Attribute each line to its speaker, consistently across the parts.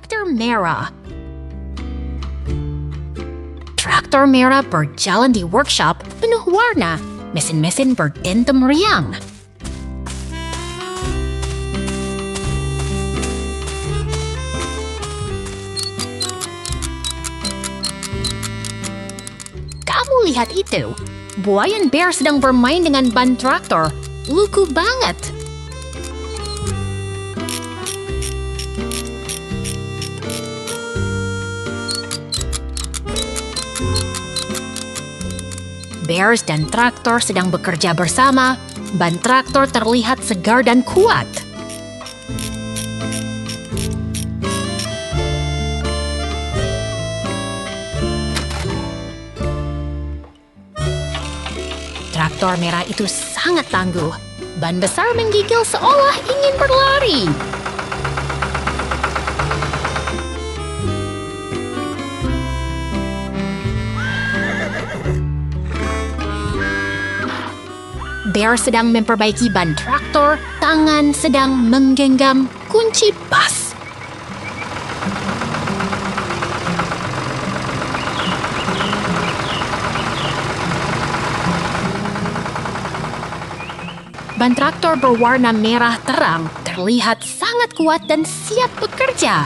Speaker 1: traktor merah. Traktor merah berjalan di workshop penuh warna. Mesin-mesin berdentem riang. Kamu lihat itu? Boy and Bear sedang bermain dengan ban traktor. Lucu banget. Bears dan traktor sedang bekerja bersama. Ban traktor terlihat segar dan kuat. Traktor merah itu sangat tangguh. Ban besar menggigil seolah ingin berlari. Bear sedang memperbaiki ban traktor, tangan sedang menggenggam kunci pas. Ban traktor berwarna merah terang, terlihat sangat kuat dan siap bekerja.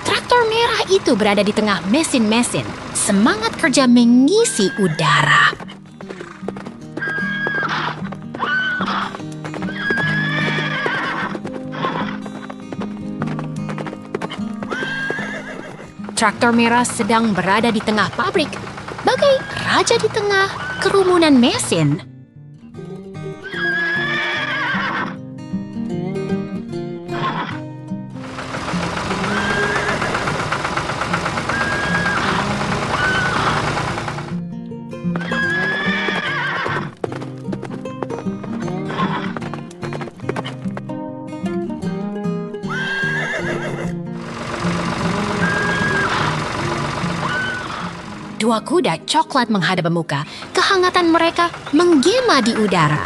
Speaker 1: Traktor merah itu berada di tengah mesin-mesin. Semangat kerja mengisi udara. Traktor merah sedang berada di tengah pabrik, bagai raja di tengah kerumunan mesin. Dua kuda coklat menghadap muka. Kehangatan mereka menggema di udara.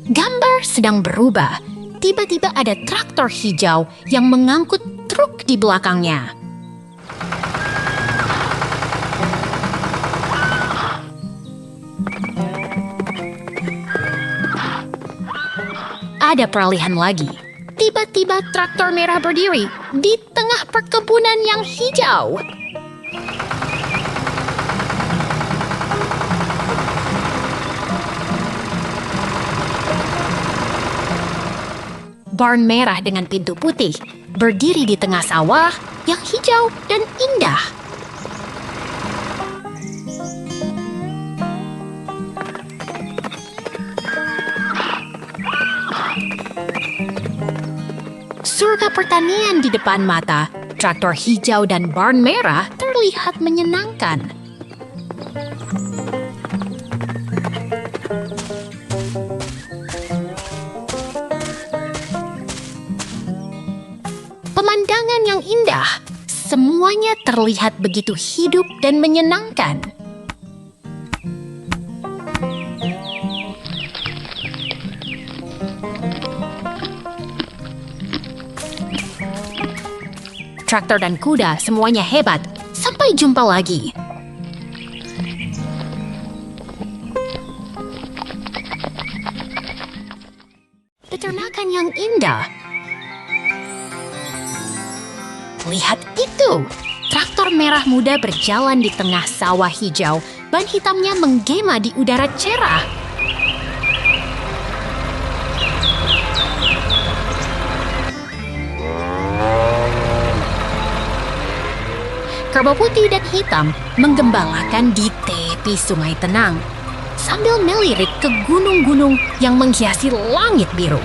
Speaker 1: Gambar sedang berubah. Tiba-tiba ada traktor hijau yang mengangkut truk di belakangnya. Ada peralihan lagi. Tiba-tiba traktor merah berdiri di tengah perkebunan yang hijau. Barn merah dengan pintu putih berdiri di tengah sawah yang hijau dan indah. Surga pertanian di depan mata, traktor hijau dan barn merah terlihat menyenangkan. Pemandangan yang indah, semuanya terlihat begitu hidup dan menyenangkan. Traktor dan kuda semuanya hebat. Sampai jumpa lagi. Peternakan yang indah. Lihat itu! Traktor merah muda berjalan di tengah sawah hijau. Ban hitamnya menggema di udara cerah. Kerbau putih dan hitam menggembalakan di tepi sungai tenang sambil melirik ke gunung-gunung yang menghiasi langit biru.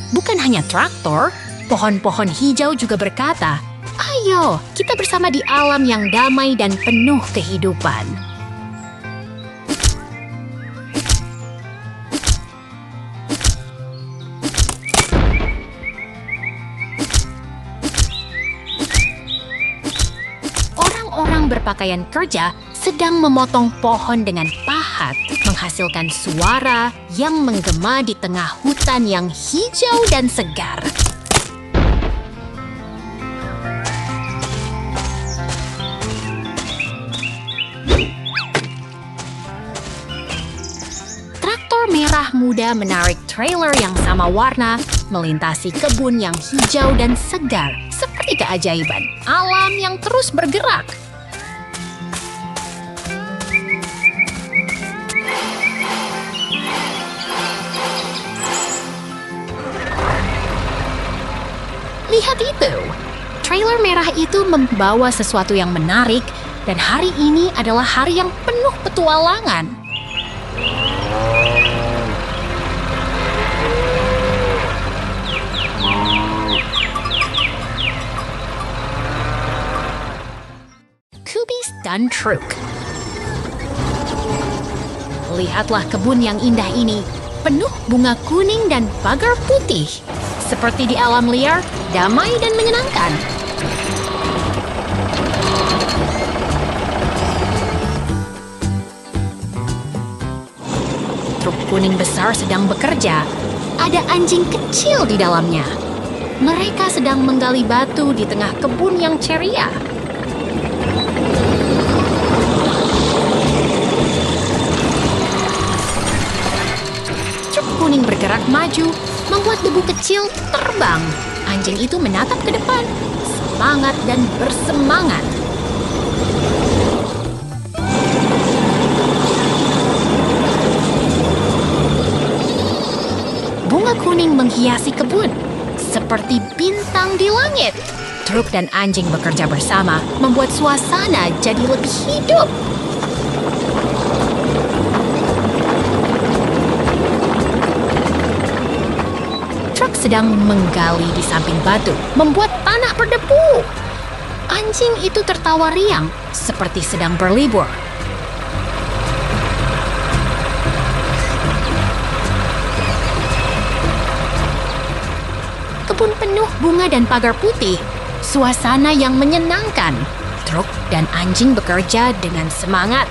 Speaker 1: Bukan hanya traktor, Pohon-pohon hijau juga berkata, "Ayo, kita bersama di alam yang damai dan penuh kehidupan." Orang-orang berpakaian kerja sedang memotong pohon dengan pahat, menghasilkan suara yang menggema di tengah hutan yang hijau dan segar. Traktor merah muda menarik trailer yang sama warna melintasi kebun yang hijau dan segar, seperti keajaiban alam yang terus bergerak. Lihat itu, trailer merah itu membawa sesuatu yang menarik, dan hari ini adalah hari yang penuh petualangan. Kubi's dan Truk. Lihatlah kebun yang indah ini, penuh bunga kuning dan pagar putih. Seperti di alam liar, damai dan menyenangkan. Truk kuning besar sedang bekerja. Ada anjing kecil di dalamnya. Mereka sedang menggali batu di tengah kebun yang ceria. Truk kuning bergerak maju, membuat debu kecil terbang. Anjing itu menatap ke depan, semangat dan bersemangat. Bunga kuning menghiasi kebun, seperti bintang di langit. Truk dan anjing bekerja bersama, membuat suasana jadi lebih hidup. Truk sedang menggali di samping batu, membuat tanah berdebu. Anjing itu tertawa riang, seperti sedang berlibur. Kebun penuh bunga dan pagar putih, suasana yang menyenangkan. Truk dan anjing bekerja dengan semangat.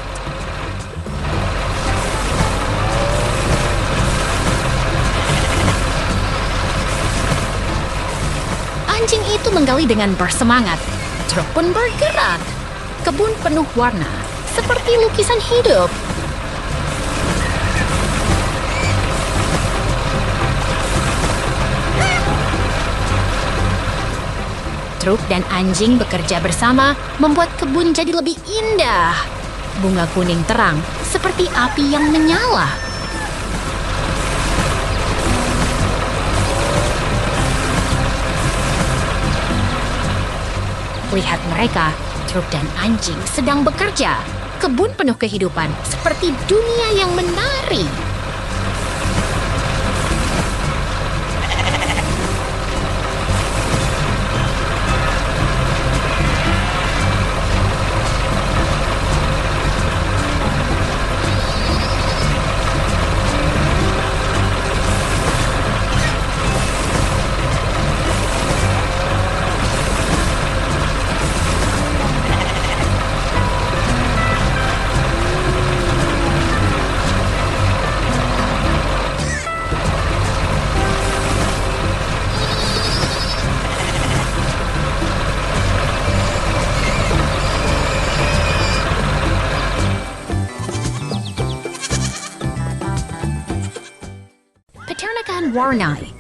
Speaker 1: Anjing itu menggali dengan bersemangat. Truk pun bergerak. Kebun penuh warna, seperti lukisan hidup. Truk dan anjing bekerja bersama, membuat kebun jadi lebih indah. Bunga kuning terang, seperti api yang menyala. Lihat mereka, truk dan anjing sedang bekerja. Kebun penuh kehidupan, seperti dunia yang menari. Peternakan Warnai.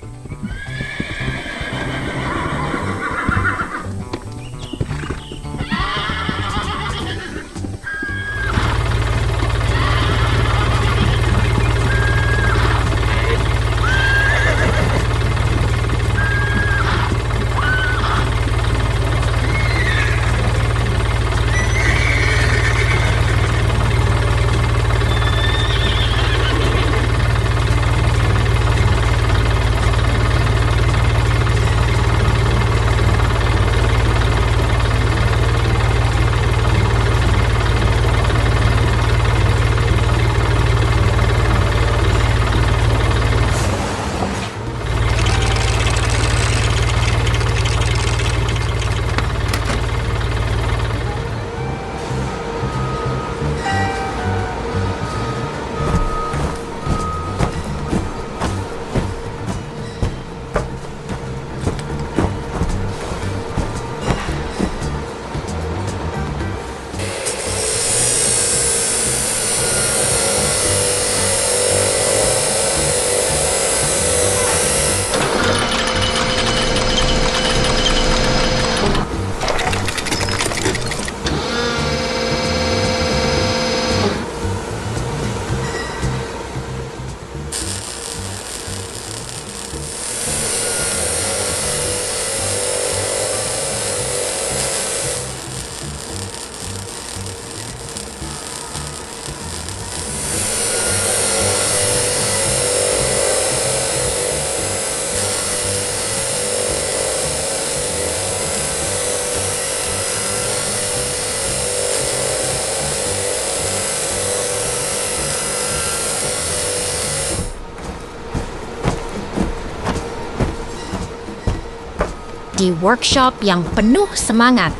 Speaker 1: Di workshop yang penuh semangat,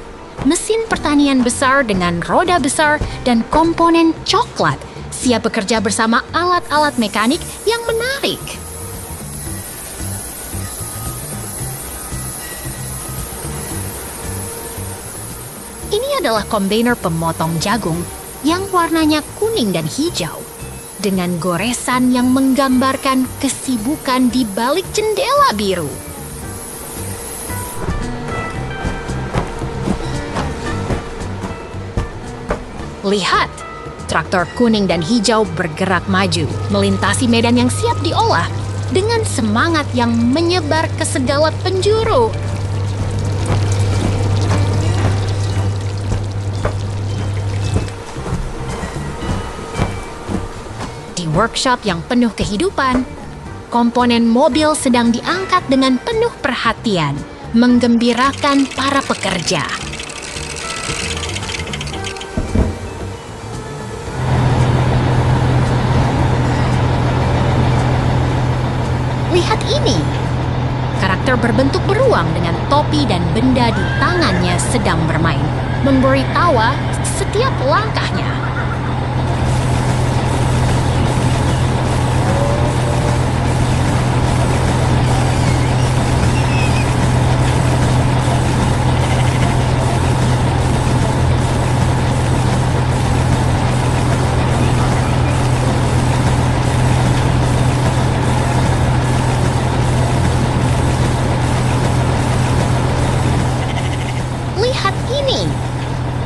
Speaker 1: mesin pertanian besar dengan roda besar dan komponen coklat siap bekerja bersama alat-alat mekanik yang menarik. Ini adalah kombainer pemotong jagung yang warnanya kuning dan hijau, dengan goresan yang menggambarkan kesibukan di balik jendela biru. Lihat, traktor kuning dan hijau bergerak maju, melintasi medan yang siap diolah dengan semangat yang menyebar ke segala penjuru. Di workshop yang penuh kehidupan, komponen mobil sedang diangkat dengan penuh perhatian, menggembirakan para pekerja. Lihat ini, karakter berbentuk beruang dengan topi dan benda di tangannya sedang bermain, memberi tawa setiap langkahnya.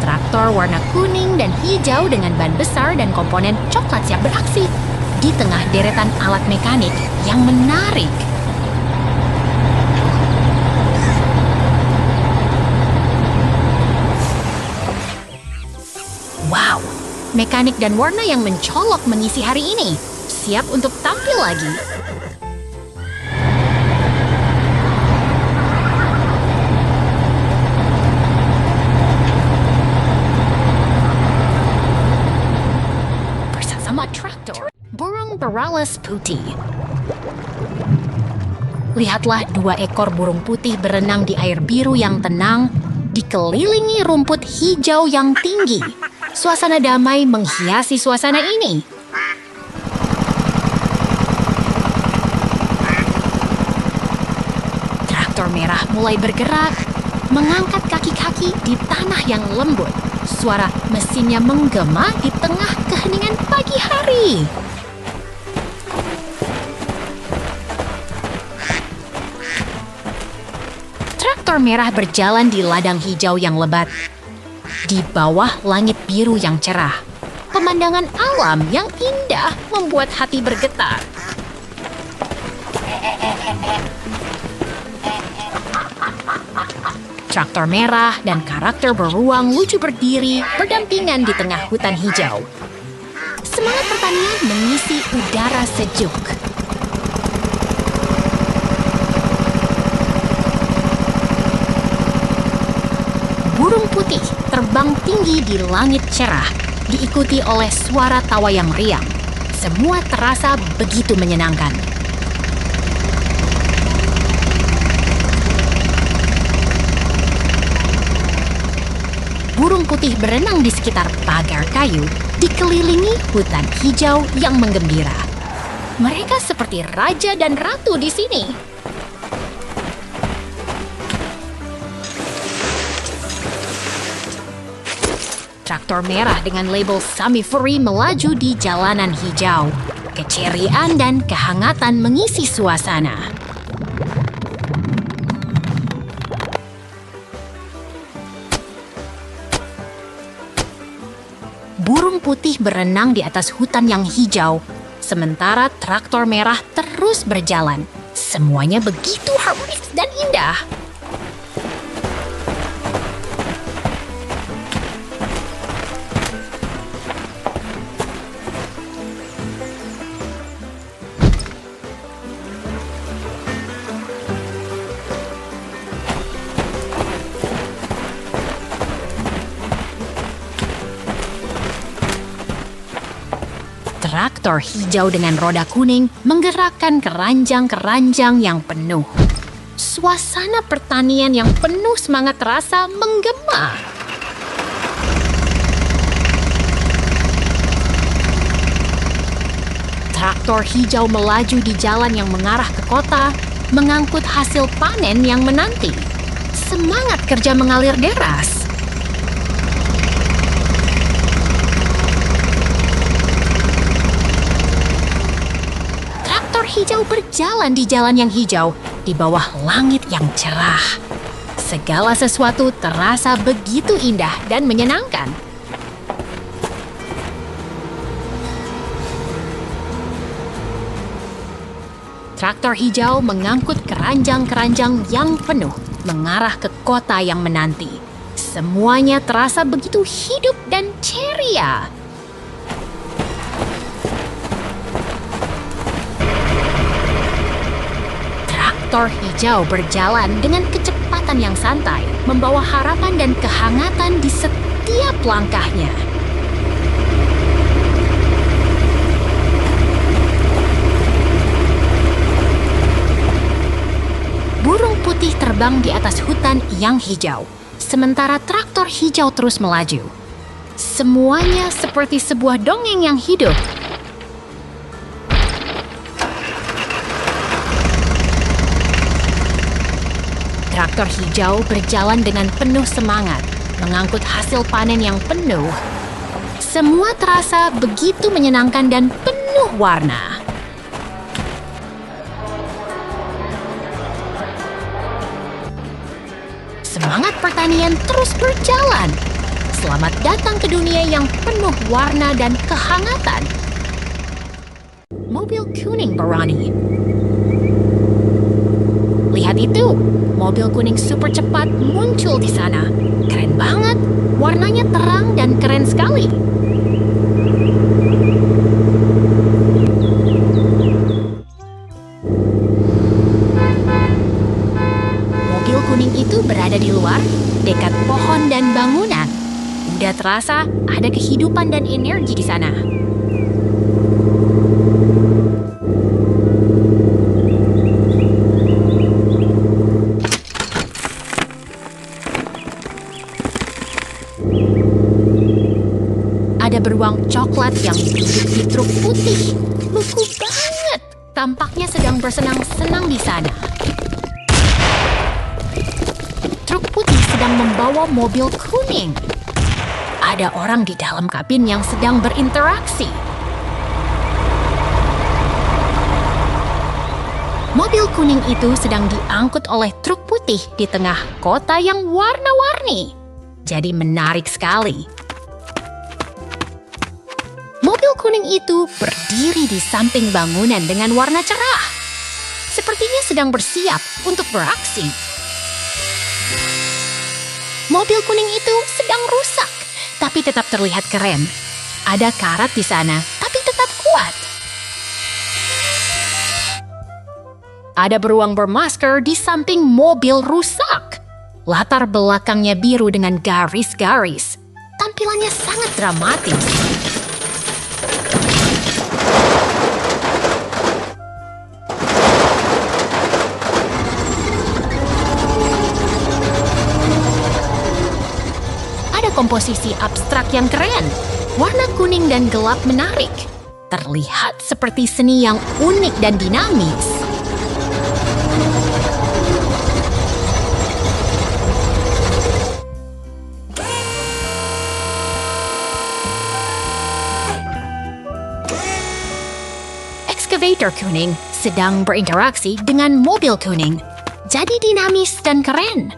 Speaker 1: Traktor warna kuning dan hijau dengan ban besar dan komponen coklat siap beraksi di tengah deretan alat mekanik yang menarik. Wow, mekanik dan warna yang mencolok mengisi hari ini, siap untuk tampil lagi. Traktor, burung beralas putih. Lihatlah 2 ekor burung putih berenang di air biru yang tenang, dikelilingi rumput hijau yang tinggi. Suasana damai menghiasi suasana ini. Traktor merah mulai bergerak, mengangkat kaki-kaki di tanah yang lembut. Suara mesinnya menggema di tengah keheningan pagi hari. Traktor merah berjalan di ladang hijau yang lebat. Di bawah langit biru yang cerah, pemandangan alam yang indah membuat hati bergetar. Traktor merah dan karakter beruang lucu berdiri berdampingan di tengah hutan hijau. Semangat pertanian mengisi udara sejuk. Burung putih terbang tinggi di langit cerah, diikuti oleh suara tawa yang riang. Semua terasa begitu menyenangkan. Burung putih berenang di sekitar pagar kayu, dikelilingi hutan hijau yang menggembira. Mereka seperti raja dan ratu di sini. Traktor merah dengan label Sami Furi melaju di jalanan hijau. Keceriaan dan kehangatan mengisi suasana. Burung putih berenang di atas hutan yang hijau, sementara traktor merah terus berjalan. Semuanya begitu harmonis dan indah. Traktor hijau dengan roda kuning menggerakkan keranjang-keranjang yang penuh. suasana pertanian yang penuh semangat terasa menggema. Traktor hijau melaju di jalan yang mengarah ke kota, mengangkut hasil panen yang menanti. Semangat kerja mengalir deras. Traktor hijau berjalan di jalan yang hijau, di bawah langit yang cerah. Segala sesuatu terasa begitu indah dan menyenangkan. Traktor hijau mengangkut keranjang-keranjang yang penuh, mengarah ke kota yang menanti. Semuanya terasa begitu hidup dan ceria. Traktor hijau berjalan dengan kecepatan yang santai, membawa harapan dan kehangatan di setiap langkahnya. Burung putih terbang di atas hutan yang hijau, sementara traktor hijau terus melaju. Semuanya seperti sebuah dongeng yang hidup. Traktor hijau berjalan dengan penuh semangat, mengangkut hasil panen yang penuh. Semua terasa begitu menyenangkan dan penuh warna. Semangat pertanian terus berjalan. Selamat datang ke dunia yang penuh warna dan kehangatan. Mobil kuning berani. Lihat itu, mobil kuning super cepat muncul di sana. Keren banget, warnanya terang dan keren sekali. Mobil kuning itu berada di luar, dekat pohon dan bangunan. Udah terasa ada kehidupan dan energi di sana. Ada beruang coklat yang duduk di truk putih. Lucu banget. Tampaknya sedang bersenang-senang di sana. Truk putih sedang membawa mobil kuning. Ada orang di dalam kabin yang sedang berinteraksi. Mobil kuning itu sedang diangkut oleh truk putih di tengah kota yang warna-warni. Jadi menarik sekali. Mobil kuning itu berdiri di samping bangunan dengan warna cerah. Sepertinya sedang bersiap untuk beraksi. Mobil kuning itu sedang rusak, tapi tetap terlihat keren. Ada karat di sana, tapi tetap kuat. Ada beruang bermasker di samping mobil rusak. Latar belakangnya biru dengan garis-garis. Tampilannya sangat dramatis. Komposisi abstrak yang keren, warna kuning dan gelap menarik, terlihat seperti seni yang unik dan dinamis. Excavator kuning sedang berinteraksi dengan mobil kuning, jadi dinamis dan keren.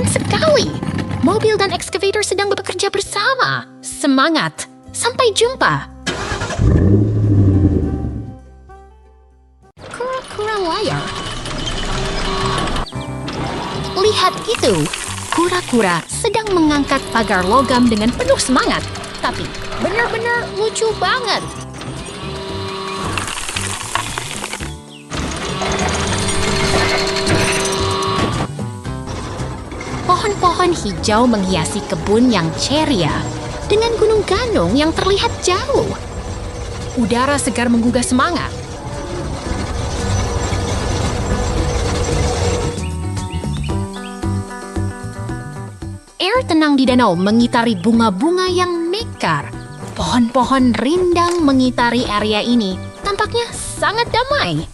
Speaker 1: Sekali. Mobil dan excavator sedang bekerja bersama. Semangat. Sampai jumpa. Kura-kura layar. Lihat itu. Kura-kura sedang mengangkat pagar logam dengan penuh semangat. Tapi benar-benar lucu banget. Pohon-pohon hijau menghiasi kebun yang ceria dengan gunung ganong yang terlihat jauh. Udara segar menggugah semangat. air tenang di danau mengitari bunga-bunga yang mekar. Pohon-pohon rindang mengitari area ini, tampaknya sangat damai.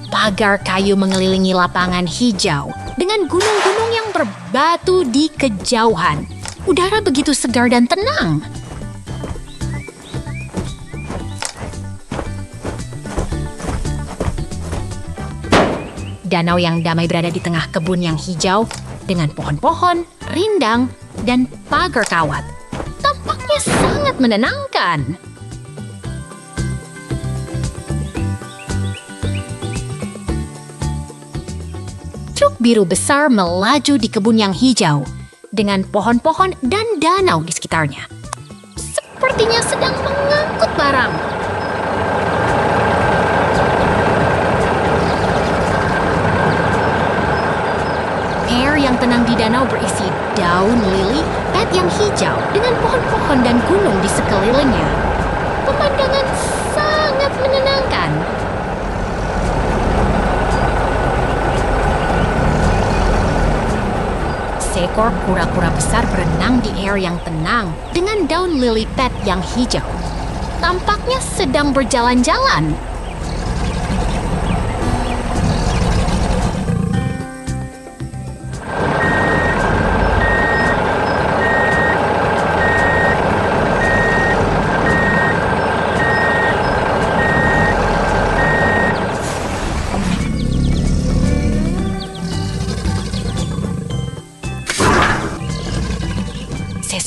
Speaker 1: Pagar kayu mengelilingi lapangan hijau dengan gunung-gunung yang berbatu di kejauhan. Udara begitu segar dan tenang. Danau yang damai berada di tengah kebun yang hijau dengan pohon-pohon, rindang, dan pagar kawat. Tampaknya sangat menenangkan. Truk biru besar melaju di kebun yang hijau dengan pohon-pohon dan danau di sekitarnya. Sepertinya sedang mengangkut barang. Air yang tenang di danau berisi daun lili, pet yang hijau dengan pohon-pohon dan gunung di sekelilingnya. Pemandangan sangat menenangkan. Seekor kura-kura besar berenang di air yang tenang dengan daun lili pad yang hijau. Tampaknya sedang berjalan-jalan.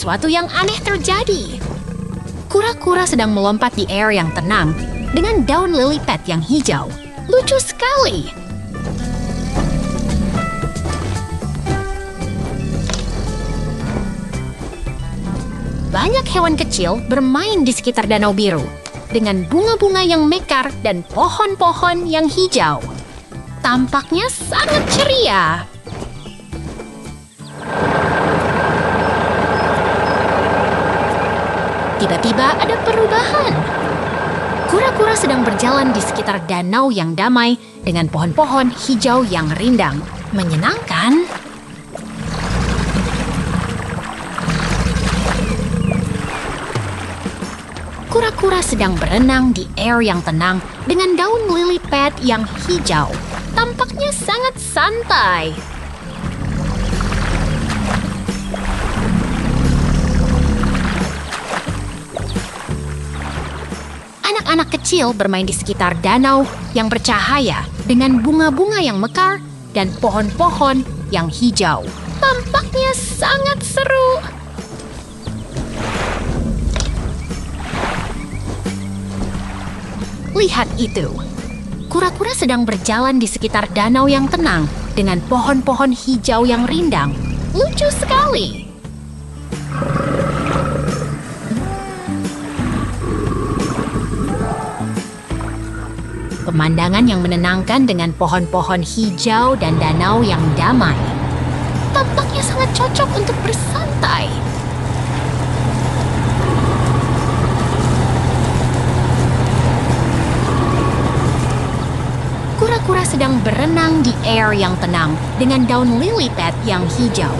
Speaker 1: Sesuatu yang aneh terjadi. Kura-kura sedang melompat di air yang tenang dengan daun lily pad yang hijau. Lucu sekali. Banyak hewan kecil bermain di sekitar danau biru dengan bunga-bunga yang mekar dan pohon-pohon yang hijau. Tampaknya sangat ceria. Tiba-tiba ada perubahan. Kura-kura sedang berjalan di sekitar danau yang damai dengan pohon-pohon hijau yang rindang. Menyenangkan. Kura-kura sedang berenang di air yang tenang dengan daun lily pad yang hijau. Tampaknya sangat santai. Anak-anak kecil bermain di sekitar danau yang bercahaya dengan bunga-bunga yang mekar dan pohon-pohon yang hijau. Tampaknya sangat seru. Lihat itu. Kura-kura sedang berjalan di sekitar danau yang tenang dengan pohon-pohon hijau yang rindang. Lucu sekali. Pemandangan yang menenangkan dengan pohon-pohon hijau dan danau yang damai. Tampaknya sangat cocok untuk bersantai. Kura-kura sedang berenang di air yang tenang dengan daun lily pad yang hijau.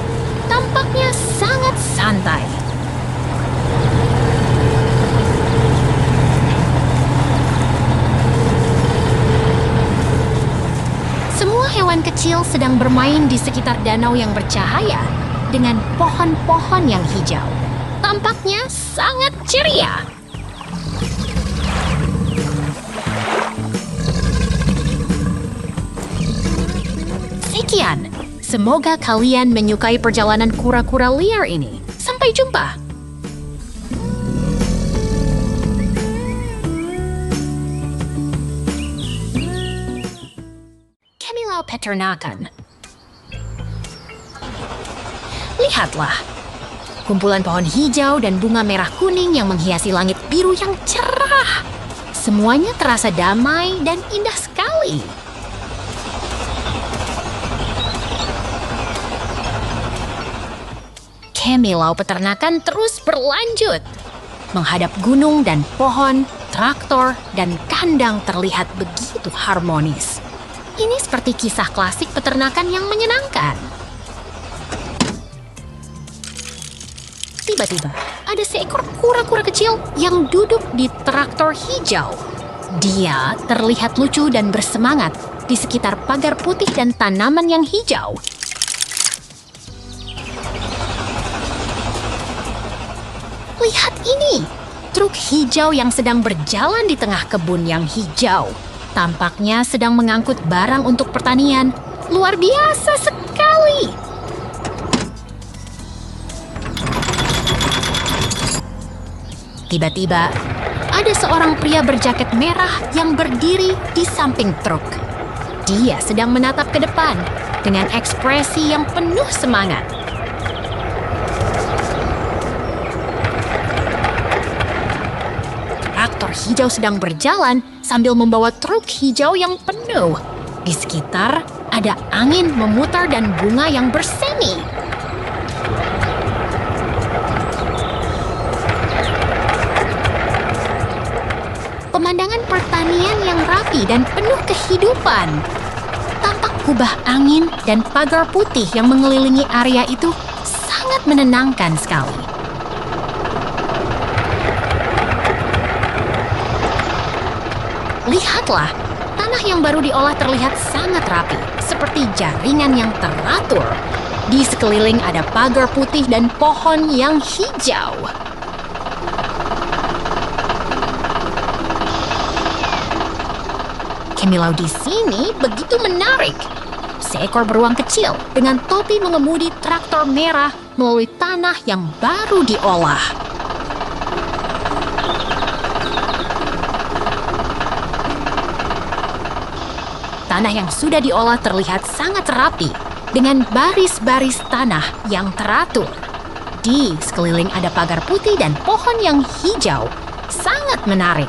Speaker 1: Tampaknya sangat santai. Semua hewan kecil sedang bermain di sekitar danau yang bercahaya dengan pohon-pohon yang hijau. Tampaknya sangat ceria. Sekian, semoga kalian menyukai perjalanan kura-kura liar ini. Sampai jumpa. Kamilau Peternakan. Lihatlah, kumpulan pohon hijau dan bunga merah kuning yang menghiasi langit biru yang cerah. Semuanya terasa damai dan indah sekali. Kamilau Peternakan terus berlanjut, menghadap gunung dan pohon traktor dan kandang terlihat begitu harmonis. Ini seperti kisah klasik peternakan yang menyenangkan. Tiba-tiba, ada seekor kura-kura kecil yang duduk di traktor hijau. Dia terlihat lucu dan bersemangat di sekitar pagar putih dan tanaman yang hijau. Lihat ini, truk hijau yang sedang berjalan di tengah kebun yang hijau. Tampaknya sedang mengangkut barang untuk pertanian. Luar biasa sekali. Tiba-tiba, ada seorang pria berjaket merah yang berdiri di samping truk. Dia sedang menatap ke depan dengan ekspresi yang penuh semangat. Traktor hijau sedang berjalan sambil membawa truk hijau yang penuh. Di sekitar ada angin memutar dan bunga yang bersemi. Pemandangan pertanian yang rapi dan penuh kehidupan. Tampak kubah angin dan pagar putih yang mengelilingi area itu sangat menenangkan sekali. Lihatlah, tanah yang baru diolah terlihat sangat rapi, seperti jaringan yang teratur. Di sekeliling ada pagar putih dan pohon yang hijau. Kemilau di sini begitu menarik. Seekor beruang kecil dengan topi mengemudi traktor merah melalui tanah yang baru diolah. Tanah yang sudah diolah terlihat sangat rapi dengan baris-baris tanah yang teratur. Di sekeliling ada pagar putih dan pohon yang hijau. Sangat menarik.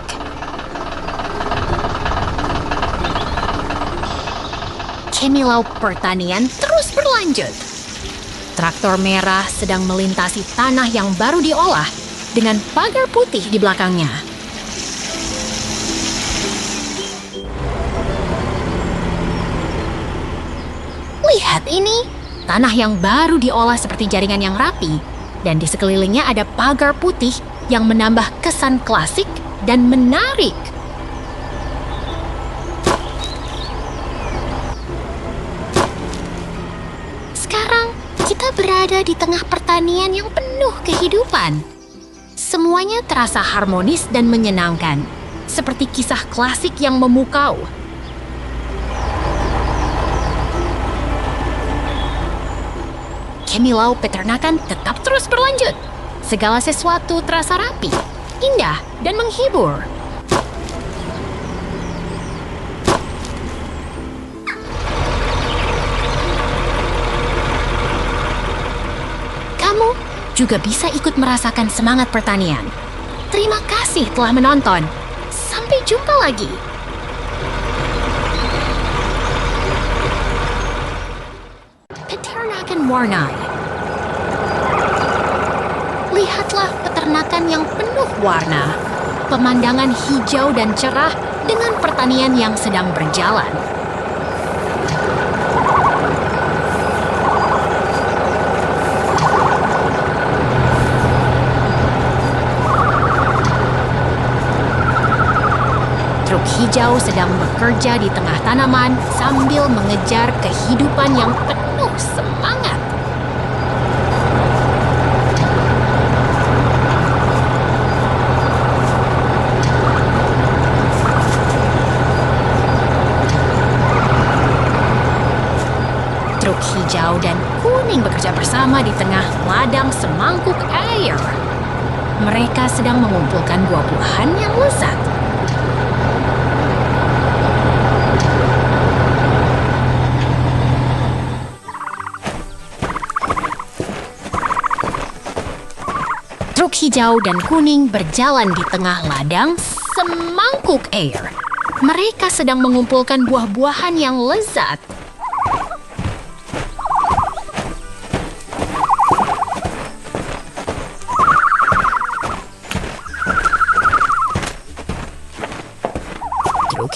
Speaker 1: Kemilau pertanian terus berlanjut. Traktor merah sedang melintasi tanah yang baru diolah dengan pagar putih di belakangnya. Lihat ini, tanah yang baru diolah seperti jaringan yang rapi, dan di sekelilingnya ada pagar putih yang menambah kesan klasik dan menarik. Sekarang, kita berada di tengah pertanian yang penuh kehidupan. Semuanya terasa harmonis dan menyenangkan, seperti kisah klasik yang memukau. Kemilau peternakan tetap terus berlanjut. Segala sesuatu terasa rapi, indah, dan menghibur. Kamu juga bisa ikut merasakan semangat pertanian. Terima kasih telah menonton. Sampai jumpa lagi. Peternakan Warnai. Lihatlah peternakan yang penuh warna, pemandangan hijau dan cerah dengan pertanian yang sedang berjalan. Truk hijau sedang bekerja di tengah tanaman sambil mengejar kehidupan yang penuh semangat. Truk hijau dan kuning bekerja bersama di tengah ladang semangkuk air. Mereka sedang mengumpulkan buah-buahan yang lezat. Truk hijau dan kuning berjalan di tengah ladang semangkuk air. Mereka sedang mengumpulkan buah-buahan yang lezat.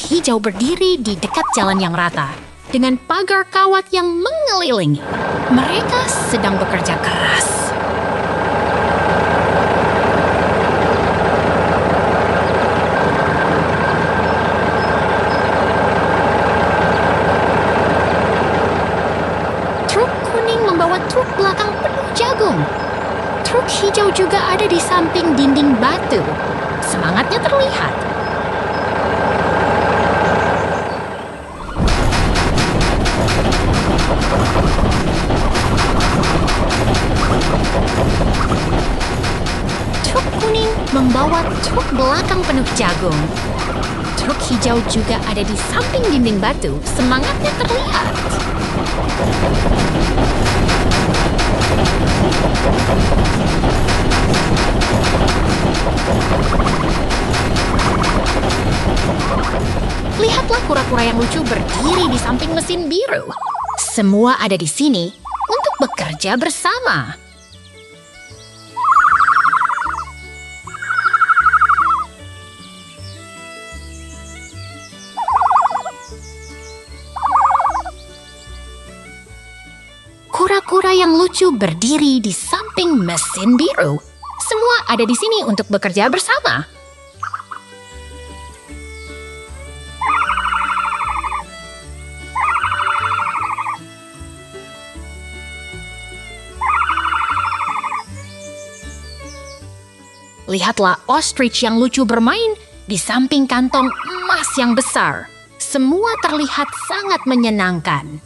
Speaker 1: hijau berdiri di dekat jalan yang rata, dengan pagar kawat yang mengelilingi. Mereka sedang bekerja keras. Truk kuning membawa truk belakang penuh jagung. Truk hijau juga ada di samping dinding batu. Semangatnya terlihat. Truk kuning membawa truk belakang penuh jagung. Truk hijau juga ada di samping dinding batu. Semangatnya terlihat. Lihatlah kura-kura yang lucu berdiri di samping mesin biru. Semua ada di sini untuk bekerja bersama. Kura-kura yang lucu berdiri di samping mesin biru. Semua ada di sini untuk bekerja bersama. Lihatlah ostrich yang lucu bermain di samping kantong emas yang besar. Semua terlihat sangat menyenangkan.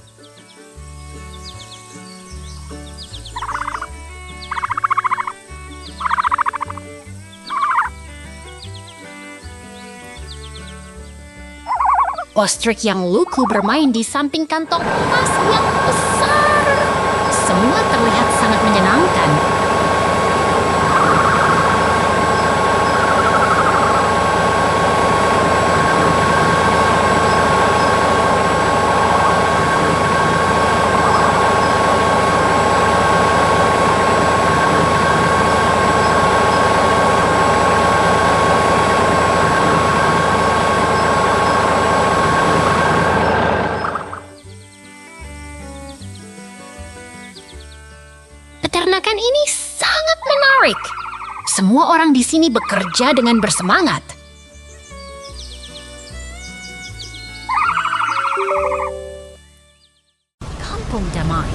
Speaker 1: Ostrich yang lucu bermain di samping kantong emas yang besar. Semua terlihat sangat menyenangkan. Peternakan ini sangat menarik. Semua orang di sini bekerja dengan bersemangat. Kampung damai.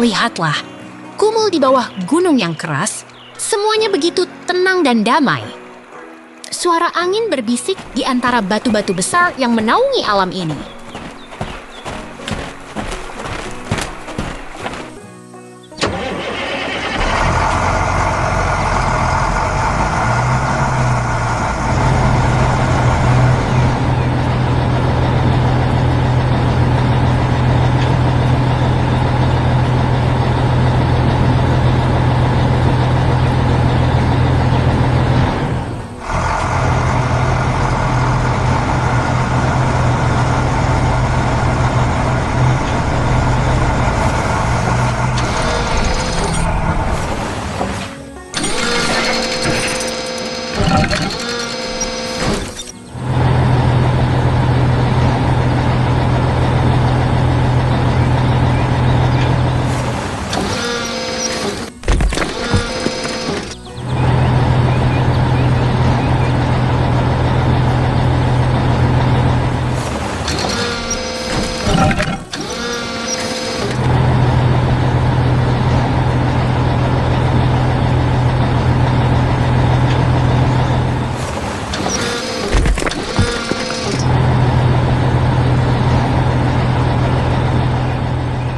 Speaker 1: Lihatlah, kumul di bawah gunung yang keras, semuanya begitu tenang dan damai. Suara angin berbisik di antara batu-batu besar yang menaungi alam ini.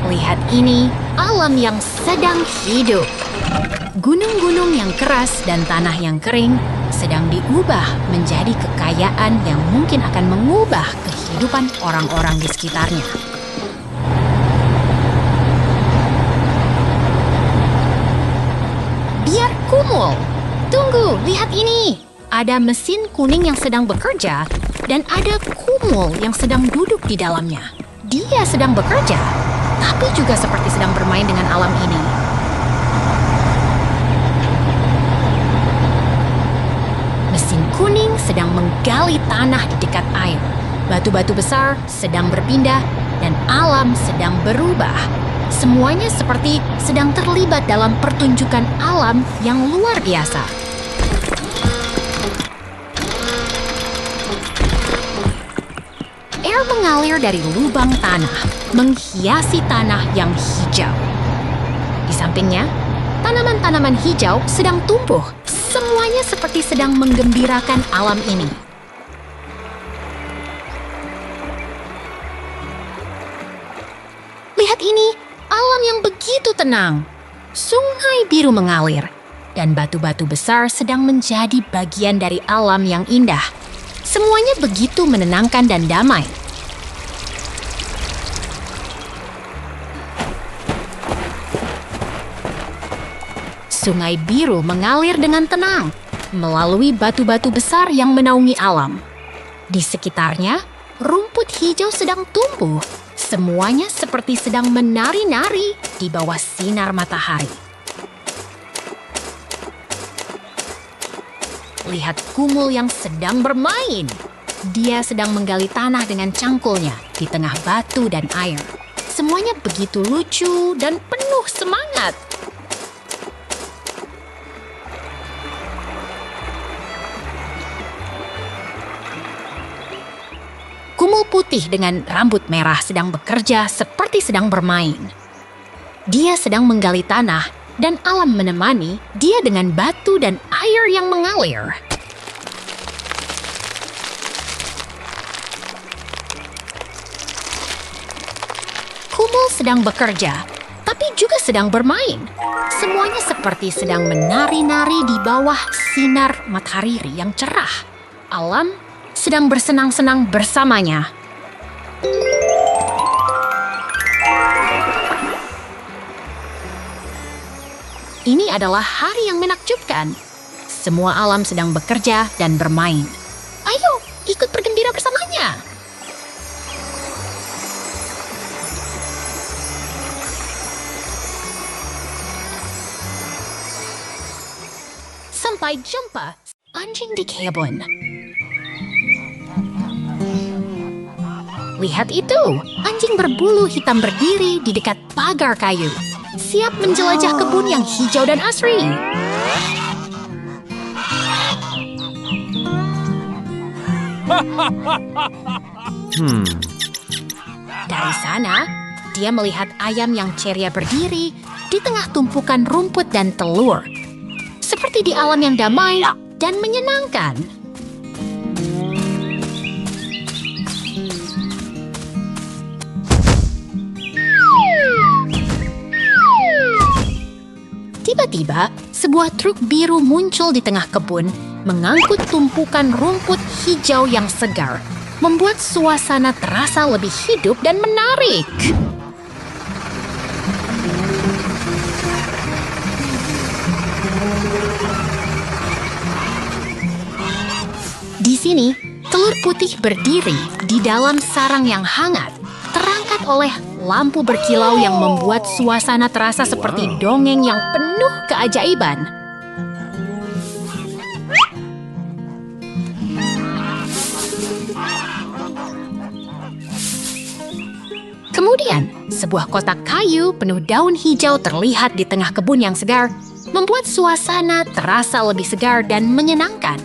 Speaker 1: Lihat ini, alam yang sedang hidup. Gunung-gunung yang keras dan tanah yang kering sedang diubah menjadi kekayaan yang mungkin akan mengubah kehidupan orang-orang di sekitarnya. Biar kumul. Tunggu, lihat ini. Ada mesin kuning yang sedang bekerja dan ada kumul yang sedang duduk di dalamnya. Dia sedang bekerja, tapi juga seperti sedang bermain dengan alam ini. Mesin kuning sedang menggali tanah di dekat air. Batu-batu besar sedang berpindah dan alam sedang berubah. Semuanya seperti sedang terlibat dalam pertunjukan alam yang luar biasa. Air mengalir dari lubang tanah, menghiasi tanah yang hijau. Di sampingnya, tanaman-tanaman hijau sedang tumbuh. Semuanya seperti sedang menggembirakan alam ini. Lihat ini, alam yang begitu tenang. Sungai biru mengalir, dan batu-batu besar sedang menjadi bagian dari alam yang indah. Semuanya begitu menenangkan dan damai. Sungai biru mengalir dengan tenang melalui batu-batu besar yang menaungi alam. Di sekitarnya, rumput hijau sedang tumbuh. Semuanya seperti sedang menari-nari di bawah sinar matahari. Lihat kumul yang sedang bermain. Dia sedang menggali tanah dengan cangkulnya di tengah batu dan air. Semuanya begitu lucu dan penuh semangat. Kumul putih dengan rambut merah sedang bekerja seperti sedang bermain. Dia sedang menggali tanah dan alam menemani dia dengan batu dan air yang mengalir. Kumul sedang bekerja, tapi juga sedang bermain. Semuanya seperti sedang menari-nari di bawah sinar matahari yang cerah. Alam sedang bersenang-senang bersamanya. Ini adalah hari yang menakjubkan. Semua alam sedang bekerja dan bermain. Ayo, ikut bergembira bersamanya. Sampai jumpa, anjing di kebun. Lihat itu, anjing berbulu hitam berdiri di dekat pagar kayu, siap menjelajah kebun yang hijau dan asri. Dari sana, Dia melihat ayam yang ceria berdiri di tengah tumpukan rumput dan telur. Seperti di alam yang damai dan menyenangkan. Tiba-tiba, sebuah truk biru muncul di tengah kebun, mengangkut tumpukan rumput hijau yang segar, membuat suasana terasa lebih hidup dan menarik. Di sini, telur putih berdiri di dalam sarang yang hangat, terangkat oleh lampu berkilau yang membuat suasana terasa seperti dongeng yang penuh keajaiban. Kemudian, sebuah kotak kayu penuh daun hijau terlihat di tengah kebun yang segar, membuat suasana terasa lebih segar dan menyenangkan.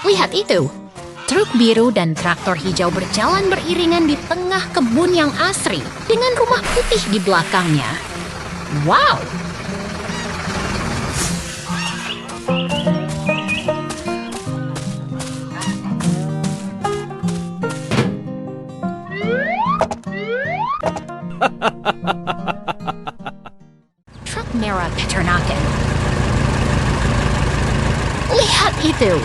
Speaker 1: Lihat itu, truk biru dan traktor hijau berjalan beriringan di tengah kebun yang asri dengan rumah putih di belakangnya. Wow! Truk merah peternakan. Lihat itu!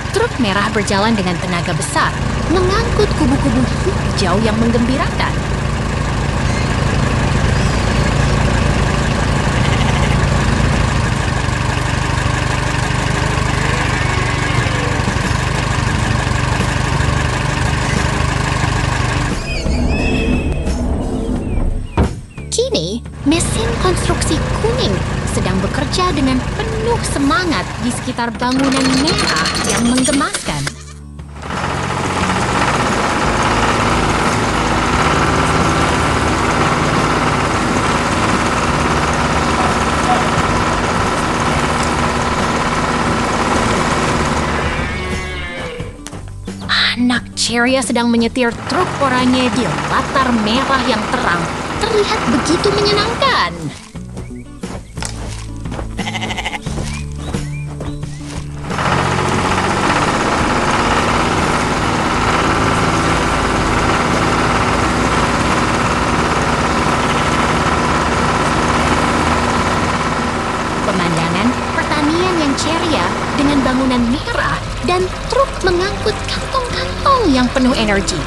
Speaker 1: Truk merah berjalan dengan tenaga besar, mengangkut kubu-kubu hijau yang menggembirakan. Kini, mesin konstruksi kuning sedang bekerja dengan penuh semangat di sekitar bangunan merah yang menggemaskan. Anak ceria sedang menyetir truk oranye di latar merah yang terang. Terlihat begitu menyenangkan. Pemandangan pertanian yang ceria dengan bangunan merah dan truk mengangkut kantong-kantong yang penuh energi.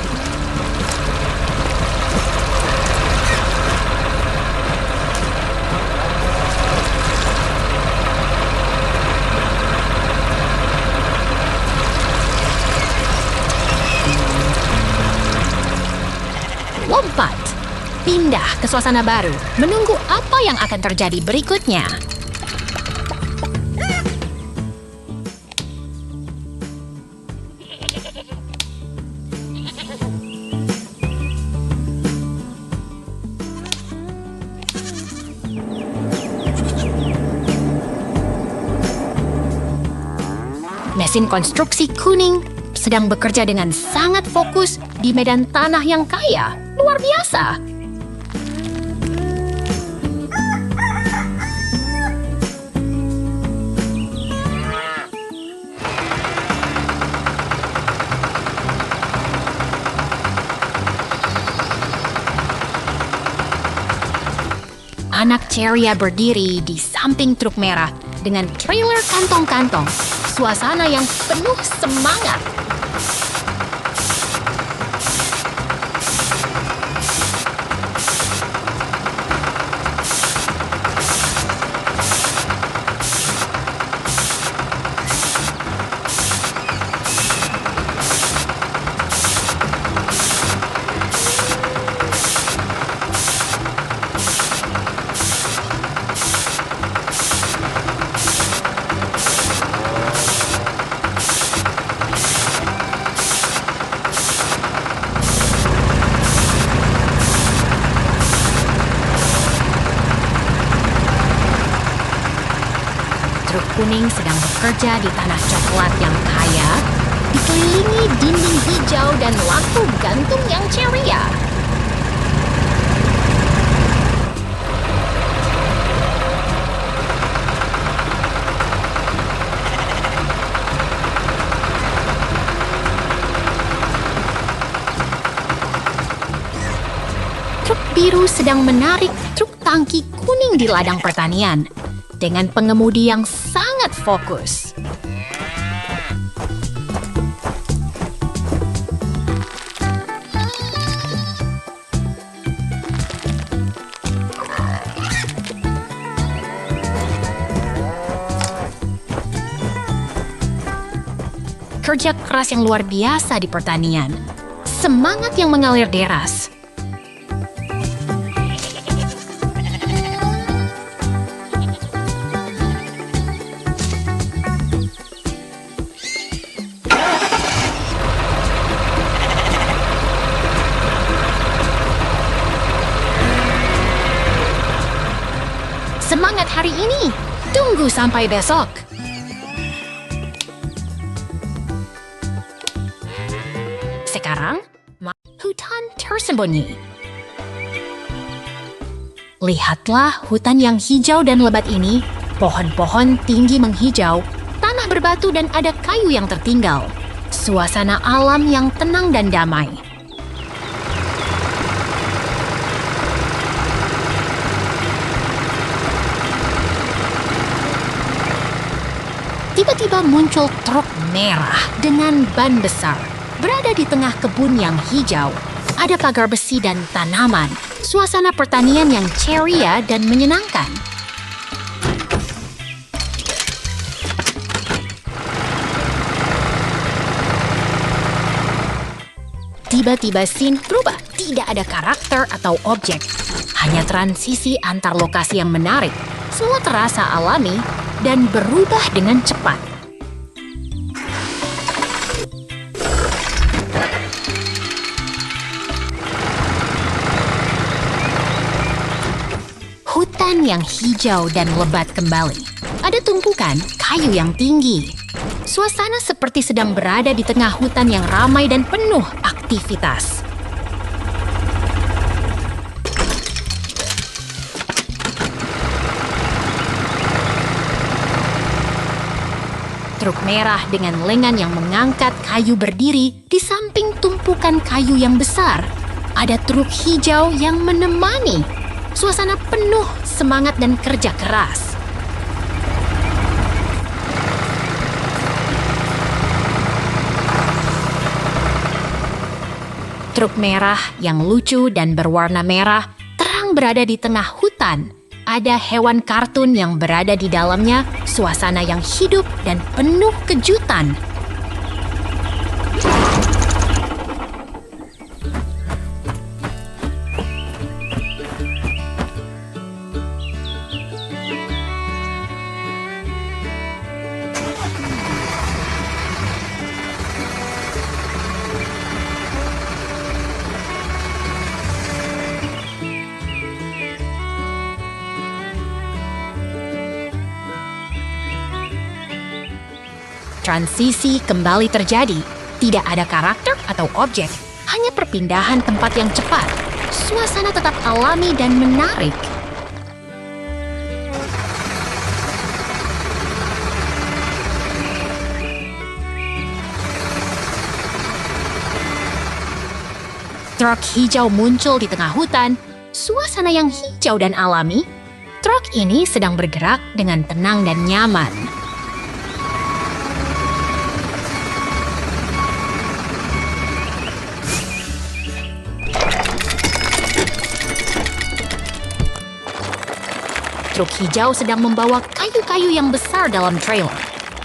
Speaker 1: Lompat, pindah ke suasana baru, menunggu apa yang akan terjadi berikutnya. Mesin konstruksi kuning sedang bekerja dengan sangat fokus di medan tanah yang kaya. Luar biasa. Anak ceria berdiri di samping truk merah dengan trailer kantong-kantong. Suasana yang penuh semangat. kuning sedang bekerja di tanah coklat yang kaya, dikelilingi dinding hijau dan lampu gantung yang ceria. Truk biru sedang menarik truk tangki kuning di ladang pertanian dengan pengemudi yang sangat fokus. Kerja keras yang luar biasa di pertanian. Semangat yang mengalir deras. Semangat hari ini, tunggu sampai besok. Sekarang, hutan tersembunyi. Lihatlah hutan yang hijau dan lebat ini, pohon-pohon tinggi menghijau, tanah berbatu dan ada kayu yang tertinggal. Suasana alam yang tenang dan damai. Tiba-tiba muncul truk merah dengan ban besar. Berada di tengah kebun yang hijau. Ada pagar besi dan tanaman. Suasana pertanian yang ceria dan menyenangkan. Tiba-tiba scene berubah. Tidak ada karakter atau objek. Hanya transisi antar lokasi yang menarik. Semua terasa alami dan berubah dengan cepat. Hutan yang hijau dan lebat kembali. Ada tumpukan kayu yang tinggi. Suasana seperti sedang berada di tengah hutan yang ramai dan penuh aktivitas. Truk merah dengan lengan yang mengangkat kayu berdiri di samping tumpukan kayu yang besar. Ada truk hijau yang menemani. Suasana penuh semangat dan kerja keras. Truk merah yang lucu dan berwarna merah terang berada di tengah hutan. Ada hewan kartun yang berada di dalamnya, suasana yang hidup dan penuh kejutan. Transisi kembali terjadi. Tidak ada karakter atau objek, hanya perpindahan tempat yang cepat. Suasana tetap alami dan menarik. Truk hijau muncul di tengah hutan. Suasana yang hijau dan alami. Truk ini sedang bergerak dengan tenang dan nyaman. Truk hijau sedang membawa kayu-kayu yang besar dalam trailer.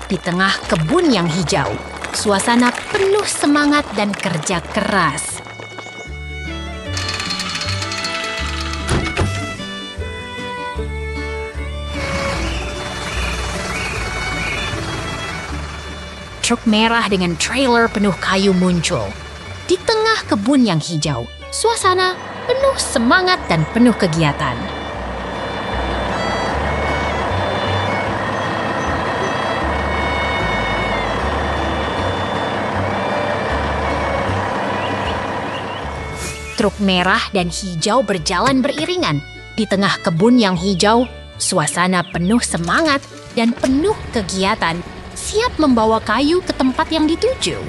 Speaker 1: Di tengah kebun yang hijau, suasana penuh semangat dan kerja keras. Truk merah dengan trailer penuh kayu muncul. Di tengah kebun yang hijau, suasana penuh semangat dan penuh kegiatan. Truk merah dan hijau berjalan beriringan. Di tengah kebun yang hijau, suasana penuh semangat dan penuh kegiatan, siap membawa kayu ke tempat yang dituju.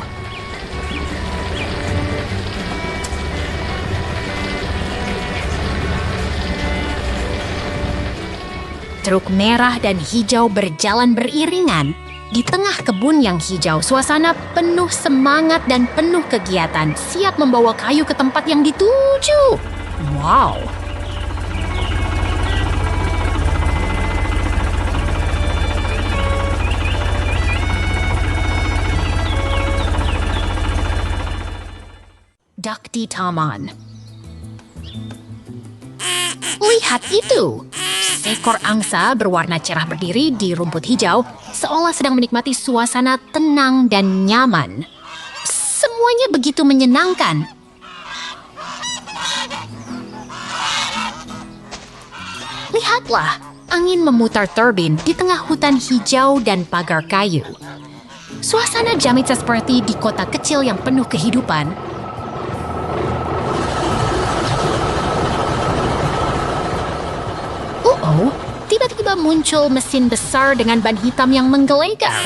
Speaker 1: Truk merah dan hijau berjalan beriringan. Di tengah kebun yang hijau, suasana penuh semangat dan penuh kegiatan, siap membawa kayu ke tempat yang dituju. Wow! Dak di taman. Lihat itu! Seekor angsa berwarna cerah berdiri di rumput hijau, seolah sedang menikmati suasana tenang dan nyaman. Semuanya begitu menyenangkan. Lihatlah, angin memutar turbin di tengah hutan hijau dan pagar kayu. Suasana jamitnya seperti di kota kecil yang penuh kehidupan. Tiba-tiba muncul mesin besar dengan ban hitam yang menggelegar.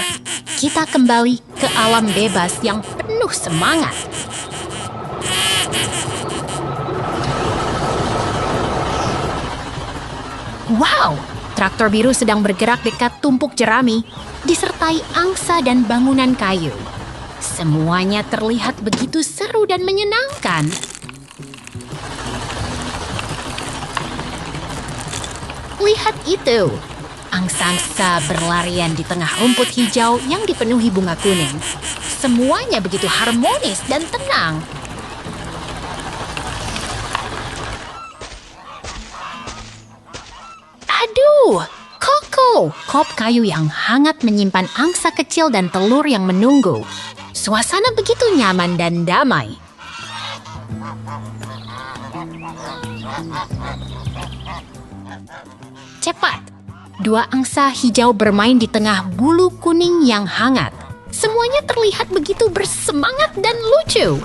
Speaker 1: Kita kembali ke alam bebas yang penuh semangat. Wow! Traktor biru sedang bergerak dekat tumpuk jerami, disertai angsa dan bangunan kayu. Semuanya terlihat begitu seru dan menyenangkan. Lihat itu! Angsa-angsa berlarian di tengah rumput hijau yang dipenuhi bunga kuning. Semuanya begitu harmonis dan tenang. Aduh! Koko! Kop kayu yang hangat menyimpan angsa kecil dan telur yang menunggu. Suasana begitu nyaman dan damai. Cepat! Dua angsa hijau bermain di tengah bulu kuning yang hangat. Semuanya terlihat begitu bersemangat dan lucu.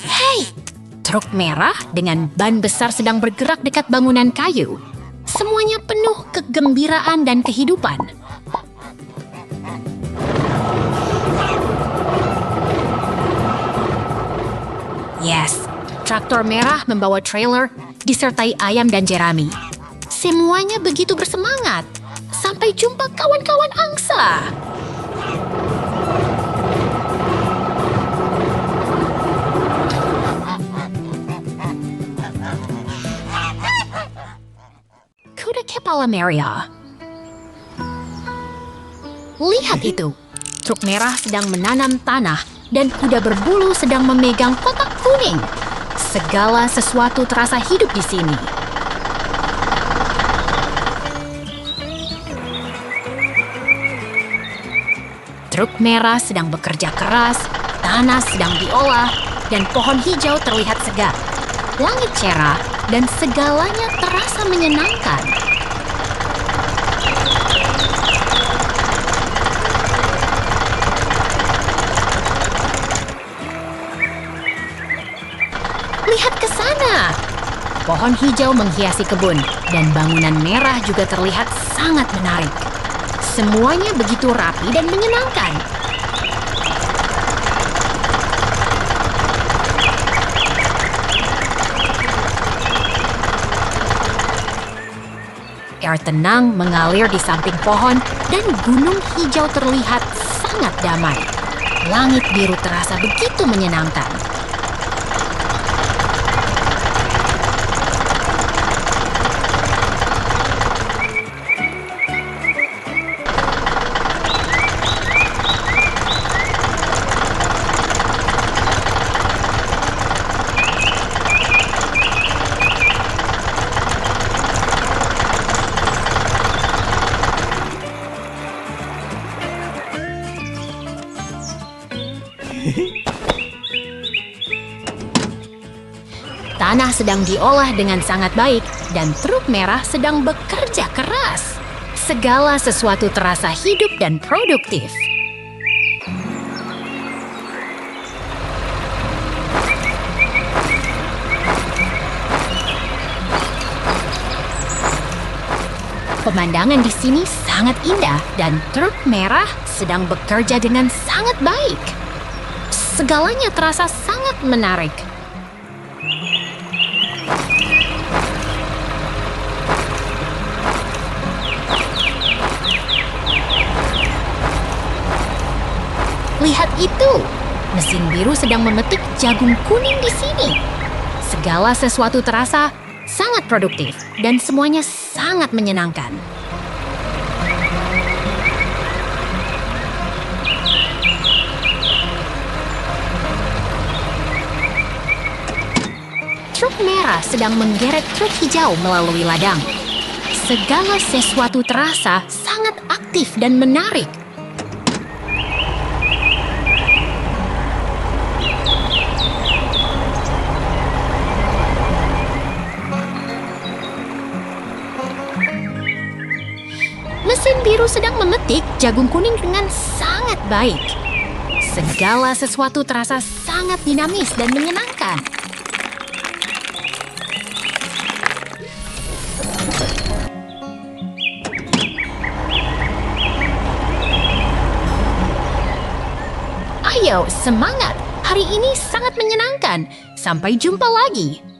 Speaker 1: Hei! Truk merah dengan ban besar sedang bergerak dekat bangunan kayu. Semuanya penuh kegembiraan dan kehidupan. Yes, traktor merah membawa trailer disertai ayam dan jerami. Semuanya begitu bersemangat. Sampai jumpa kawan-kawan angsa. Kuda kepala merah. Lihat itu, truk merah sedang menanam tanah dan kuda berbulu sedang memegang kotak kuning. Segala sesuatu terasa hidup di sini. Truk merah sedang bekerja keras, tanah sedang diolah, dan pohon hijau terlihat segar. Langit cerah dan segalanya terasa menyenangkan. Lihat ke sana. Pohon hijau menghiasi kebun dan bangunan merah juga terlihat sangat menarik. Semuanya begitu rapi dan menyenangkan. Air tenang mengalir di samping pohon dan gunung hijau terlihat sangat damai. Langit biru terasa begitu menyenangkan. Tanah sedang diolah dengan sangat baik dan truk merah sedang bekerja keras. Segala sesuatu terasa hidup dan produktif. Pemandangan di sini sangat indah dan truk merah sedang bekerja dengan sangat baik. Segalanya terasa sangat menarik. Lihat itu, mesin biru sedang memetik jagung kuning di sini. Segala sesuatu terasa sangat produktif dan semuanya sangat menyenangkan. Truk merah sedang menggeret truk hijau melalui ladang. Segala sesuatu terasa sangat aktif dan menarik. Mesin biru sedang memetik jagung kuning dengan sangat baik. Segala sesuatu terasa sangat dinamis dan menyenangkan. Ayo, semangat! Hari ini sangat menyenangkan. Sampai jumpa lagi.